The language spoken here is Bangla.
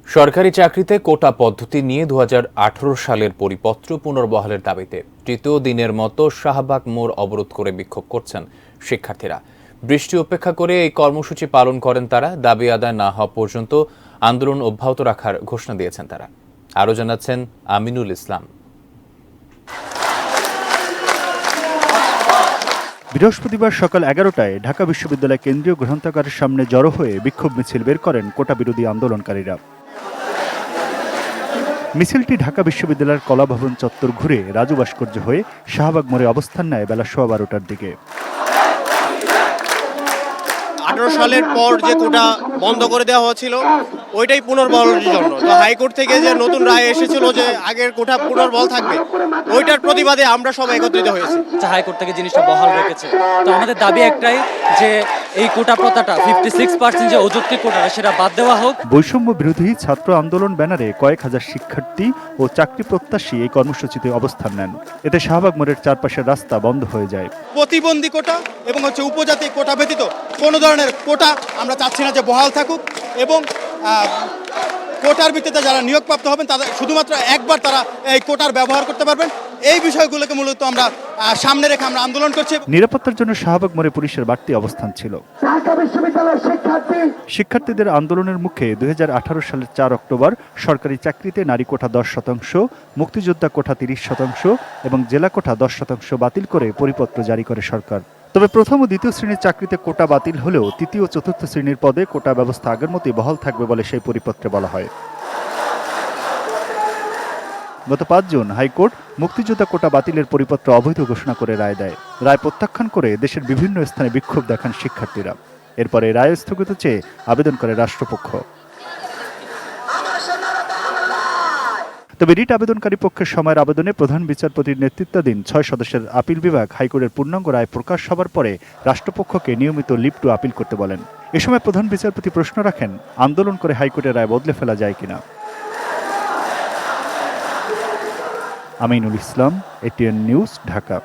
সরকারি চাকরিতে কোটা পদ্ধতি নিয়ে 2018 সালের পরিপত্র পুনর্বহালের দাবিতে তৃতীয় দিনের মতো শাহবাগ মোড় অবরোধ করে বিক্ষোভ করছেন শিক্ষার্থীরা। বৃষ্টি উপেক্ষা করে এই কর্মসূচি পালন করেন তারা। দাবি আদায় না হওয়া পর্যন্ত আন্দোলন অব্যাহত রাখার ঘোষণা দিয়েছেন তারা। আরও জানাচ্ছেন আমিনুল ইসলাম। বৃহস্পতিবার সকাল 11টায় ঢাকা বিশ্ববিদ্যালয় কেন্দ্রীয় গ্রন্থাগারের সামনে জড়ো হয়ে বিক্ষোভ মিছিল বের করেন কোটা বিরোধী আন্দোলনকারীরা। মিছিলটি ঢাকা বিশ্ববিদ্যালয়ের কলাভবন চত্বর ঘুরে রাজু ভাস্কর্য হয়ে শাহবাগ মোড়ে অবস্থান নেয় বেলা 12:15টার দিকে। 18 সালের পর যে কোটা বন্ধ করে দেওয়া হয়েছিল ওইটাই পুনর্বহালের জন্য। তো হাইকোর্ট থেকে যে নতুন রায় এসেছিল যে আগের কোটা পুনর্বহাল থাকবে, ওইটার প্রতিবাদে আমরা সব একত্রিত হয়েছি। হাইকোর্ট থেকে জিনিসটা বহাল রেখেছে। তো আমাদের দাবি একটাই যে এই কোটা প্রথাটা 56% যে অযৌক্তিক কোটাটা সেটা বাদ দেওয়া হোক। বৈষম্য বিরোধী ছাত্র আন্দোলন ব্যানারে কয়েক হাজার শিক্ষার্থী ও চাকরি প্রত্যাশী এই কর্মসূচিতে অবস্থান নেন। এতে শাহবাগ মোড়ের চারপাশের রাস্তা বন্ধ হয়ে যায়। প্রতিবন্ধী কোটা এবং উপজাতি কোটা ব্যতীত কোনো ধরনের কোটা আমরা চাচ্ছি না যে বহাল থাকুক, এবং কোটার ভিত্তিতে যারা নিয়োগপ্রাপ্ত হবেন তাদের শুধুমাত্র একবার তারা এই কোটার ব্যবহার করতে পারবেন। এই বিষয়গুলোকে মূলত আমরা সামনে রেখে আমরা আন্দোলন করছি। নিরাপত্তার জন্য শাহবাগ মোড়ে পুলিশের বাড়তি অবস্থান ছিল। শিক্ষার্থীদের আন্দোলনের মুখে 2018 সালের 4 অক্টোবর সরকারি চাকরিতে নারী কোটা 10%, মুক্তিযোদ্ধা কোটা 30% এবং জেলা কোটা 10% বাতিল করে পরিপত্র জারি করে সরকার। তবে প্রথম ও দ্বিতীয় শ্রেণীর চাকরিতে কোটা বাতিল হলেও তৃতীয় ও চতুর্থ শ্রেণীর পদে কোটা ব্যবস্থা আগের মতোই বহাল থাকবে বলে সেই পরিপত্রে বলা হয়। গত 5 জুন হাইকোর্ট মুক্তিযোদ্ধা কোটা বাতিলের পরিপত্র অবৈধ ঘোষণা করে রায় দেয়। রায় প্রত্যাখ্যান করে দেশের বিভিন্ন স্থানে বিক্ষোভ দেখান শিক্ষার্থীরা। এরপরে রায় স্থগিত চেয়ে আবেদন করে রাষ্ট্রপক্ষ। তবে রিট আবেদনকারী পক্ষের সময়ের আবেদনে প্রধান বিচারপতির নেতৃত্বাধীন 6 সদস্যের আপিল বিভাগ হাইকোর্টের পূর্ণাঙ্গ রায় প্রকাশ হবার পরে রাষ্ট্রপক্ষকে নিয়মিত লিভ টু আপিল করতে বলেন। এ সময় প্রধান বিচারপতি প্রশ্ন রাখেন, আন্দোলন করে হাইকোর্টের রায় বদলে ফেলা যায় কিনা। Aminul Islam, ATN news, Dhaka.